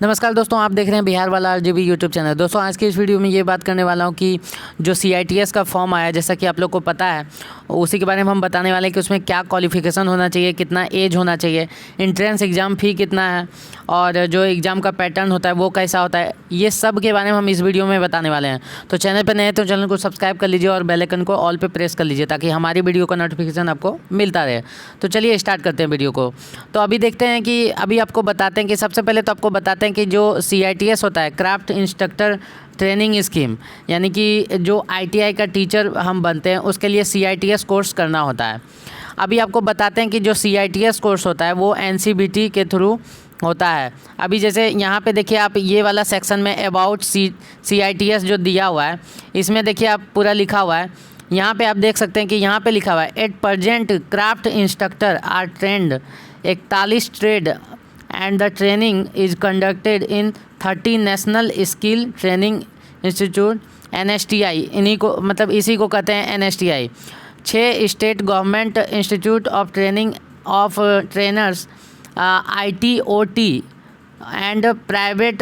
नमस्कार दोस्तों, आप देख रहे हैं बिहार वाला आरजेबी यूट्यूब चैनल। दोस्तों आज की इस वीडियो में ये बात करने वाला हूँ कि जो CITS का फॉर्म आया, जैसा कि आप लोग को पता है, उसी के बारे में हम बताने वाले हैं कि उसमें क्या क्वालिफिकेशन होना चाहिए, कितना एज होना चाहिए, एंट्रेंस एग्ज़ाम फ़ी कितना है और जो एग्ज़ाम का पैटर्न होता है वो कैसा होता है, ये सब के बारे में हम इस वीडियो में बताने वाले हैं। तो चैनल पर नए हैं तो चैनल को सब्सक्राइब कर लीजिए और बेल आइकन को ऑल पे प्रेस कर लीजिए ताकि हमारी वीडियो का नोटिफिकेशन आपको मिलता रहे। तो चलिए स्टार्ट करते हैं वीडियो को। तो अभी देखते हैं कि अभी आपको बताते हैं कि सबसे पहले तो आपको बताते हैं कि जो CITS होता है, क्राफ्ट इंस्ट्रक्टर ट्रेनिंग स्कीम, यानी कि जो ITI का टीचर हम बनते हैं उसके लिए CITS कोर्स करना होता है। अभी आपको बताते हैं कि जो CITS कोर्स होता है वो NCBT के थ्रू होता है। अभी जैसे यहाँ पे देखिए आप, ये वाला सेक्शन में अबाउट CITS जो दिया हुआ है, इसमें देखिए आप पूरा लिखा हुआ है। यहाँ पे आप देख सकते हैं कि यहाँ पे लिखा हुआ है at present craft instructor are trained 41 trade and the training is conducted in 30 national skill training institute NSTI। इन्हीं को मतलब इसी को कहते हैं NSTI। 6 state government institute of training of trainers ITOT and private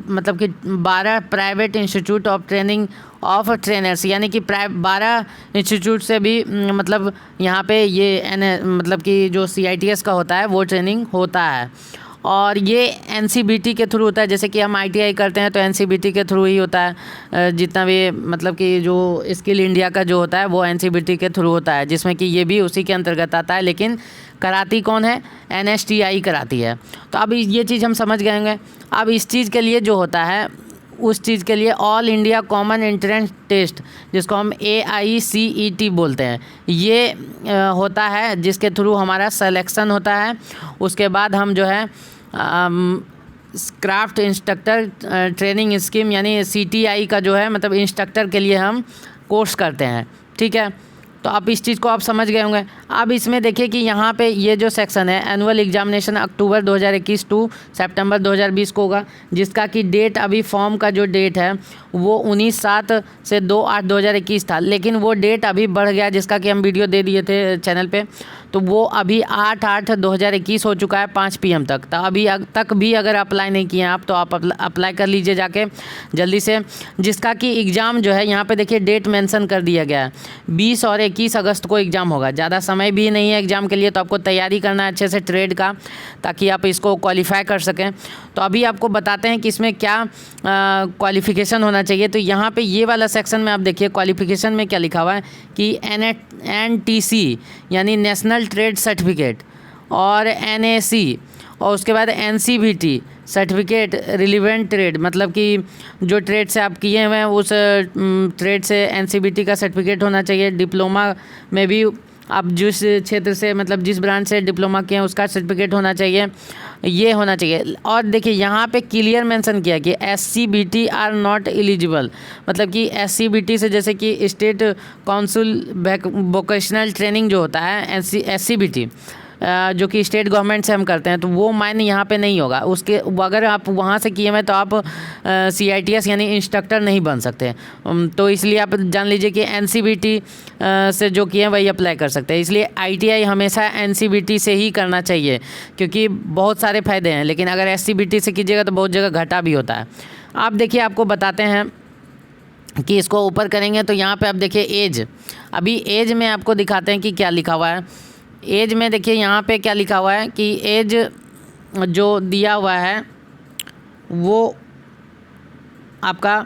मतलब कि 12 private institute of training of trainers, यानी कि 12 इंस्टीट्यूट से भी मतलब यहाँ पे ये मतलब कि जो CITS का होता है वो ट्रेनिंग होता है। और ये NCBT के थ्रू होता है। जैसे कि हम ITI करते हैं तो NCBT के थ्रू ही होता है। जितना भी मतलब कि जो स्किल इंडिया का जो होता है वो NCBT के थ्रू होता है, जिसमें कि ये भी उसी के अंतर्गत आता है। लेकिन कराती कौन है? NSTI कराती है। तो अब ये चीज़ हम समझ गए होंगे। अब इस चीज़ के लिए जो होता है, उस चीज़ के लिए all India common entrance test, जिसको हम AICET बोलते हैं, ये होता है, जिसके थ्रू हमारा सिलेक्शन होता है। उसके बाद हम जो है क्राफ्ट इंस्ट्रक्टर ट्रेनिंग स्कीम यानी CTI का जो है मतलब इंस्ट्रक्टर के लिए हम कोर्स करते हैं। ठीक है, तो आप इस चीज़ को आप समझ गए होंगे। अब इसमें देखिए कि यहाँ पे ये जो सेक्शन है, एनुअल एग्जामिनेशन अक्टूबर 2021 टू सितंबर 2020 को होगा, जिसका कि डेट अभी फॉर्म का जो डेट है वो 19/7 से 2/8/2021 था। लेकिन वो डेट अभी बढ़ गया, जिसका कि हम वीडियो दे दिए थे चैनल पे। तो वो अभी 8/8/2021 हो चुका है 5 PM तक। तो अभी तक भी अगर अप्लाई नहीं किए हैं आप, तो आप अप्लाई कर लीजिए जाके जल्दी से, जिसका कि एग्ज़ाम जो है यहाँ पे देखिए डेट मेंशन कर दिया गया है 20 और 21 अगस्त को एग्ज़ाम होगा। ज़्यादा समय भी नहीं है एग्ज़ाम के लिए, तो आपको तैयारी करना है अच्छे से ट्रेड का, ताकि आप इसको क्वालिफाई कर सकें। तो अभी आपको बताते हैं कि इसमें क्या क्वालिफ़िकेशन होना चाहिए। तो यहाँ पे ये वाला सेक्शन में आप देखिए क्वालिफ़िकेशन में क्या लिखा हुआ है कि NTC यानी नेशनल ट्रेड सर्टिफिकेट, और NAC, और उसके बाद NCBT सर्टिफिकेट रिलीवेंट ट्रेड, मतलब कि जो ट्रेड से आप किए हुए हैं उस ट्रेड से NCBT का सर्टिफिकेट होना चाहिए। डिप्लोमा में भी आप जिस क्षेत्र से मतलब जिस ब्रांच से डिप्लोमा किए हैं उसका सर्टिफिकेट होना चाहिए, ये होना चाहिए। और देखिए यहाँ पे क्लियर मेंशन किया कि SCBT आर नॉट एलिजिबल, मतलब कि SCBT से जैसे कि स्टेट काउंसिल वोकेशनल ट्रेनिंग जो होता है SCBT, जो कि स्टेट गवर्नमेंट से हम करते हैं, तो वो मायने यहाँ पे नहीं होगा उसके। अगर आप वहाँ से किए हुए तो आप CITS यानी इंस्ट्रक्टर नहीं बन सकते। तो इसलिए आप जान लीजिए कि NCBT से जो किए वही अप्लाई कर सकते हैं। इसलिए ITI हमेशा NCBT से ही करना चाहिए, क्योंकि बहुत सारे फ़ायदे हैं। लेकिन अगर SCBT से कीजिएगा तो बहुत जगह घाटा भी होता है। आप देखिए, आपको बताते हैं कि इसको ऊपर करेंगे तो यहाँ पर आप देखिए एज। अभी एज में आपको दिखाते हैं कि क्या लिखा हुआ है। एज में देखिए यहाँ पे क्या लिखा हुआ है कि एज जो दिया हुआ है वो आपका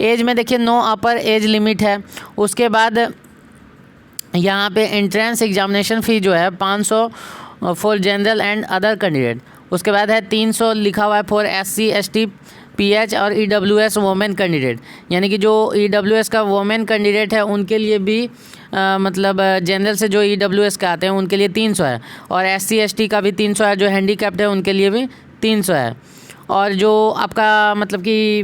एज में देखिए नो अपर एज लिमिट है। उसके बाद यहाँ पे एंट्रेंस एग्जामिनेशन फ़ी जो है 500 for general and other candidate. उसके बाद है 300 लिखा हुआ है फॉर SC ST PH और EWS वोमेन कैंडिडेट, यानी कि जो EWS का वोमेन कैंडिडेट है उनके लिए भी मतलब जनरल से जो EWS का आते हैं उनके लिए 300 है, और SC ST का भी 300 है। जो हैंडीकैप्ड है उनके लिए भी 300 है। और जो आपका मतलब कि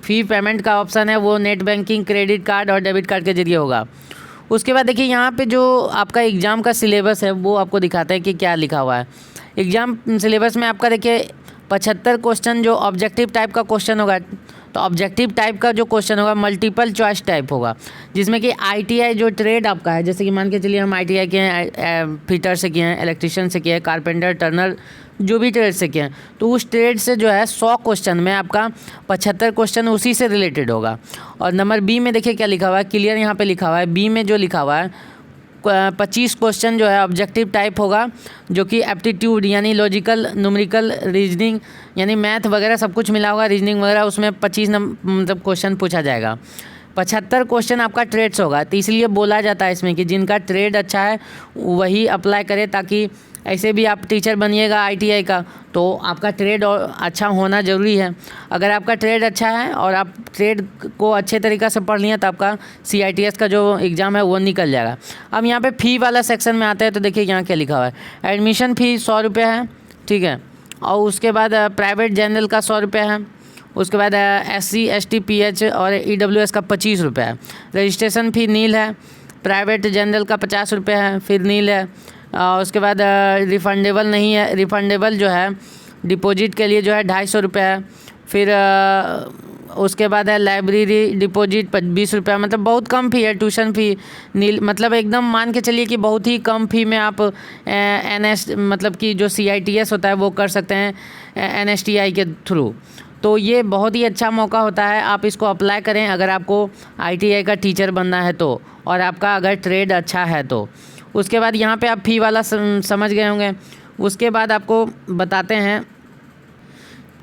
फ़ी पेमेंट का ऑप्शन है वो नेट बैंकिंग, क्रेडिट कार्ड और डेबिट कार्ड के जरिए होगा। उसके बाद देखिए यहाँ पे जो आपका एग्ज़ाम का सिलेबस है वो आपको दिखाता है कि क्या लिखा हुआ है। एग्ज़ाम सिलेबस में आपका देखिए 75 क्वेश्चन जो ऑब्जेक्टिव टाइप का क्वेश्चन होगा। तो ऑब्जेक्टिव टाइप का जो क्वेश्चन होगा मल्टीपल चॉइस टाइप होगा, जिसमें कि ITI जो ट्रेड आपका है, जैसे कि मान के चलिए हम ITI किए हैं, फिटर से किए हैं, इलेक्ट्रिशियन से किए हैं, कारपेंटर, टर्नर, जो भी ट्रेड से किए हैं, तो उस ट्रेड से जो है 100 क्वेश्चन में आपका 75 क्वेश्चन उसी से रिलेटेड होगा। और नंबर बी में देखिए क्या लिखा हुआ है, क्लियर यहाँ पे लिखा हुआ है, बी में जो लिखा हुआ है 25 क्वेश्चन जो है ऑब्जेक्टिव टाइप होगा, जो कि एप्टीट्यूड यानी लॉजिकल, न्यूमेरिकल, रीजनिंग यानी मैथ वगैरह सब कुछ मिला होगा, रीजनिंग वगैरह, उसमें 25 मतलब क्वेश्चन पूछा जाएगा। 75 क्वेश्चन आपका ट्रेड्स होगा। तो इसलिए बोला जाता है इसमें कि जिनका ट्रेड अच्छा है वही अप्लाई करे, ताकि ऐसे भी आप टीचर बनिएगा ITI का तो आपका ट्रेड और अच्छा होना ज़रूरी है। अगर आपका ट्रेड अच्छा है और आप ट्रेड को अच्छे तरीक़े से पढ़ लिए तो आपका CITS का जो एग्ज़ाम है वो निकल जाएगा। अब यहाँ पे फ़ी वाला सेक्शन में आता है तो देखिए यहाँ क्या लिखा हुआ है, एडमिशन फ़ी 100 रुपये है, ठीक है। और उसके बाद प्राइवेट जनरल का 100 रुपये है, उसके बाद SC ST PH और EWS का 25 रुपये है। रजिस्ट्रेशन फ़ी नील है, प्राइवेट जनरल का 50 रुपये है, फिर नील है। उसके बाद रिफ़ंडेबल नहीं है, रिफ़ंडेबल जो है डिपॉजिट के लिए जो है 250 रुपये है। फिर उसके बाद है लाइब्रेरी डिपॉजिट 20 रुपये, मतलब बहुत कम फ़ी है। ट्यूशन फ़ी नील, मतलब एकदम मान के चलिए कि बहुत ही कम फ़ी में आप NS मतलब कि जो CITS होता है वो कर सकते हैं NSTI के थ्रू। तो ये बहुत ही अच्छा मौका होता है, आप इसको अप्लाई करें अगर आपको ITI का टीचर बनना है तो, और आपका अगर ट्रेड अच्छा है तो। उसके बाद यहाँ पे आप फ़ी वाला समझ गए होंगे। उसके बाद आपको बताते हैं,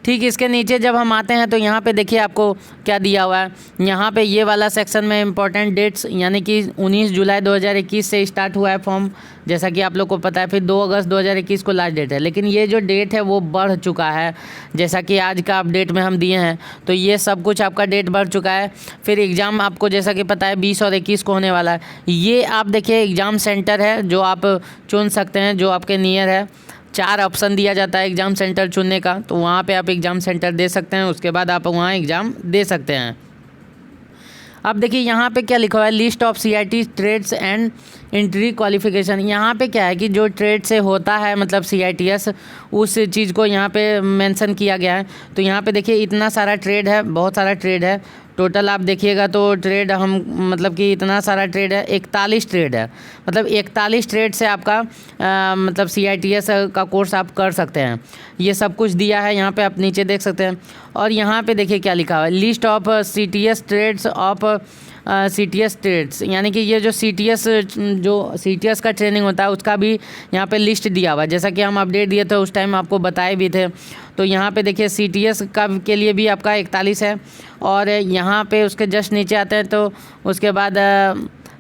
ठीक इसके नीचे जब हम आते हैं तो यहाँ पे देखिए आपको क्या दिया हुआ है। यहाँ पे ये वाला सेक्शन में इम्पोर्टेंट डेट्स, यानी कि 19 जुलाई 2021 से स्टार्ट हुआ है फॉर्म, जैसा कि आप लोग को पता है। फिर 2 अगस्त 2021 को लास्ट डेट है, लेकिन ये जो डेट है वो बढ़ चुका है, जैसा कि आज का अपडेट में हम दिए हैं। तो ये सब कुछ आपका डेट बढ़ चुका है। फिर एग्ज़ाम आपको जैसा कि पता है 20 और 21 को होने वाला है। ये आप देखिए एग्ज़ाम सेंटर है जो आप चुन सकते हैं, जो आपके नियर है। 4 ऑप्शन दिया जाता है एग्ज़ाम सेंटर चुनने का, तो वहाँ पे आप एग्ज़ाम सेंटर दे सकते हैं। उसके बाद आप वहाँ एग्ज़ाम दे सकते हैं। अब देखिए यहाँ पे क्या लिखा हुआ है, list of CIT trades and entry qualification. यहाँ पे क्या है कि जो ट्रेड से होता है मतलब CITS, उस चीज़ को यहाँ पे मेंशन किया गया है। तो यहाँ पे देखिए इतना सारा ट्रेड है, बहुत सारा ट्रेड है। टोटल आप देखिएगा तो ट्रेड हम मतलब कि इतना सारा ट्रेड है, 41 ट्रेड है। मतलब 41 ट्रेड से आपका मतलब CITS का कोर्स आप कर सकते हैं। ये सब कुछ दिया है यहाँ पे, आप नीचे देख सकते हैं। और यहाँ पे देखिए क्या लिखा हुआ है, list of CTS trades of CTS trades, यानी कि ये जो CTS का ट्रेनिंग होता है उसका भी यहाँ पे लिस्ट दिया हुआ है। जैसा कि हम अपडेट दिए थे उस टाइम आपको बताए भी थे। तो यहाँ पे देखिए CTS का के लिए भी आपका 41 है। और यहाँ पे उसके जस्ट नीचे आते हैं तो उसके बाद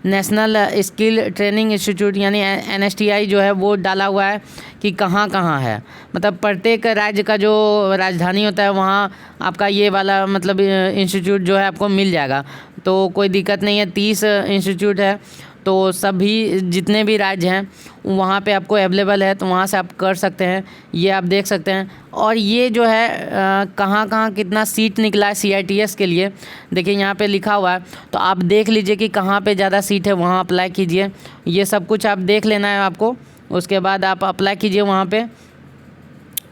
नेशनल स्किल ट्रेनिंग इंस्टीट्यूट यानी NSTI जो है वो डाला हुआ है कि कहाँ कहाँ है। मतलब प्रत्येक राज्य का जो राजधानी होता है वहाँ आपका ये वाला मतलब इंस्टीट्यूट जो है आपको मिल जाएगा। तो कोई दिक्कत नहीं है, 30 इंस्टीट्यूट है, तो सभी जितने भी राज्य हैं वहाँ पे आपको अवेलेबल है, तो वहाँ से आप कर सकते हैं। ये आप देख सकते हैं। और ये जो है कहाँ कहाँ कितना सीट निकला है CITS के लिए, देखिए यहाँ पे लिखा हुआ है। तो आप देख लीजिए कि कहाँ पे ज़्यादा सीट है, वहाँ अप्लाई कीजिए। ये सब कुछ आप देख लेना है आपको, उसके बाद आप अप्लाई कीजिए वहाँ पे।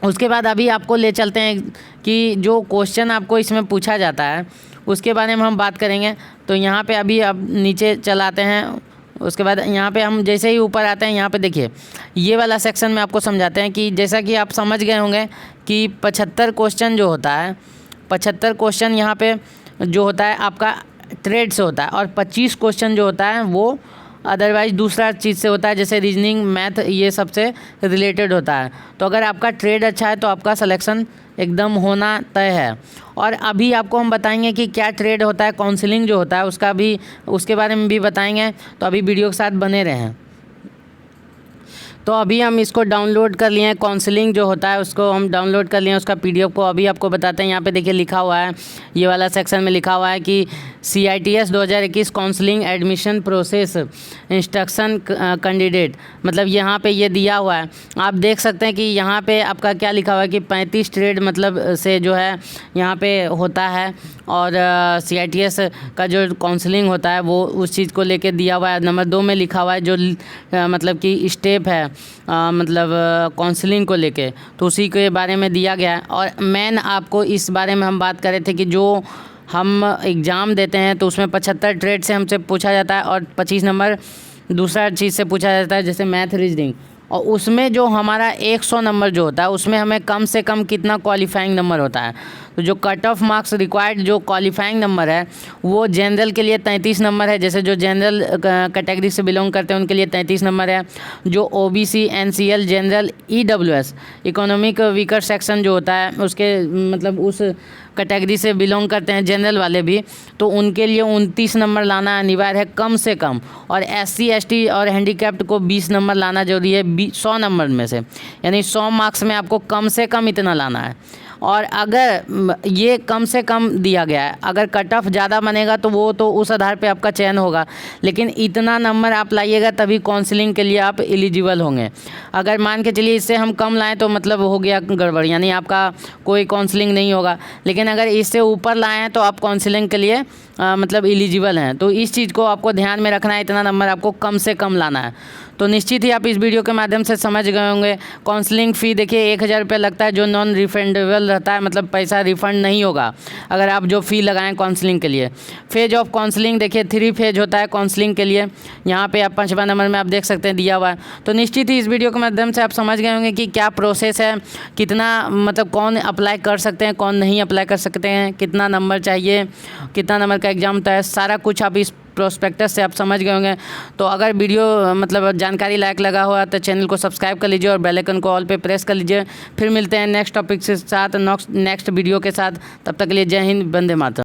उसके बाद अभी आपको ले चलते हैं कि जो क्वेश्चन आपको इसमें पूछा जाता है उसके बारे में हम बात करेंगे। तो यहाँ पे अभी अब नीचे चलाते हैं। उसके बाद यहाँ पे हम जैसे ही ऊपर आते हैं यहाँ पे देखिए ये वाला सेक्शन में आपको समझाते हैं कि जैसा कि आप समझ गए होंगे कि 75 क्वेश्चन जो होता है, 75 क्वेश्चन यहाँ पे जो होता है आपका ट्रेड से होता है, और 25 क्वेश्चन जो होता है वो अदरवाइज़ दूसरा चीज़ से होता है, जैसे रीजनिंग, मैथ, ये सबसे रिलेटेड होता है। तो अगर आपका ट्रेड अच्छा है तो आपका सिलेक्शन एकदम होना तय है। और अभी आपको हम बताएंगे कि क्या ट्रेड होता है, काउंसलिंग जो होता है उसका भी, उसके बारे में भी बताएंगे। तो अभी वीडियो के साथ बने रहें। तो अभी हम इसको डाउनलोड कर लिए हैं, काउंसलिंग जो होता है उसको हम डाउनलोड कर लिए हैं, उसका PDF को अभी आपको बताते हैं। यहाँ पे देखिए लिखा हुआ है, ये वाला सेक्शन में लिखा हुआ है कि CITS 2021 counselling admission process instruction candidate, मतलब यहाँ पे ये दिया हुआ है। आप देख सकते हैं कि यहाँ पे आपका क्या लिखा हुआ है कि 35 ट्रेड मतलब से जो है यहाँ पे होता है, और CITS का जो काउंसलिंग होता है वो उस चीज़ को लेके दिया हुआ है। नंबर 2 में लिखा हुआ है जो मतलब कि स्टेप है मतलब काउंसलिंग को लेके, तो उसी के बारे में दिया गया है। और मेन आपको इस बारे में हम बात कर रहे थे कि जो हम एग्ज़ाम देते हैं तो उसमें 75 ट्रेड से हमसे पूछा जाता है, और 25 नंबर दूसरा चीज़ से पूछा जाता है, जैसे मैथ, रीजनिंग। और उसमें जो हमारा 100 नंबर जो होता है उसमें हमें कम से कम कितना क्वालिफाइंग नंबर होता है। तो जो कट ऑफ मार्क्स रिक्वायर्ड जो क्वालिफाइंग नंबर है वो जनरल के लिए 33 नंबर है, जैसे जो जनरल कैटेगरी से बिलोंग करते हैं उनके लिए 33 नंबर है। जो OBC, NCL, general, EWS, economic weaker section जो होता है उसके मतलब उस कैटेगरी से बिलोंग करते हैं जनरल वाले भी, तो उनके लिए 29 नंबर लाना अनिवार्य है कम से कम। और एससी, एसटी और हैंडीकैप्ड को 20 नंबर लाना जरूरी है 100 नंबर में से, यानी 100 मार्क्स में आपको कम से कम इतना लाना है। और अगर ये कम से कम दिया गया है, अगर कट ऑफ ज़्यादा बनेगा तो वो तो उस आधार पे आपका चयन होगा, लेकिन इतना नंबर आप लाइएगा तभी काउंसलिंग के लिए आप एलिजिबल होंगे। अगर मान के चलिए इससे हम कम लाएं तो मतलब हो गया गड़बड़, यानी आपका कोई काउंसलिंग नहीं होगा। लेकिन अगर इससे ऊपर लाए हैं तो आप काउंसलिंग के लिए मतलब एलिजिबल हैं। तो इस चीज़ को आपको ध्यान में रखना है, इतना नंबर आपको कम से कम लाना है। तो निश्चित ही आप इस वीडियो के माध्यम से समझ गए होंगे। काउंसलिंग फ़ी देखिए 1000 रुपये लगता है, जो नॉन रिफंडेबल रहता है, मतलब पैसा रिफ़ंड नहीं होगा अगर आप जो फ़ी लगाएं काउंसलिंग के लिए। फेज ऑफ काउंसलिंग देखिए 3 फेज होता है काउंसलिंग के लिए, यहाँ पे आप 5वां नंबर में आप देख सकते हैं दिया हुआ है। तो निश्चित ही इस वीडियो के माध्यम से आप समझ गए होंगे कि क्या प्रोसेस है, कितना मतलब कौन अप्लाई कर सकते हैं, कौन नहीं अप्लाई कर सकते हैं, कितना नंबर चाहिए, कितना नंबर का एग्ज़ाम होता है, सारा कुछ आप इस प्रोस्पेक्टस से आप समझ गए होंगे। तो अगर वीडियो मतलब जानकारी लायक लगा हुआ तो चैनल को सब्सक्राइब कर लीजिए और बेल आइकन को ऑल पे प्रेस कर लीजिए। फिर मिलते हैं नेक्स्ट टॉपिक के साथ, नेक्स्ट वीडियो के साथ। तब तक के लिए जय हिंद, वंदे मातरम।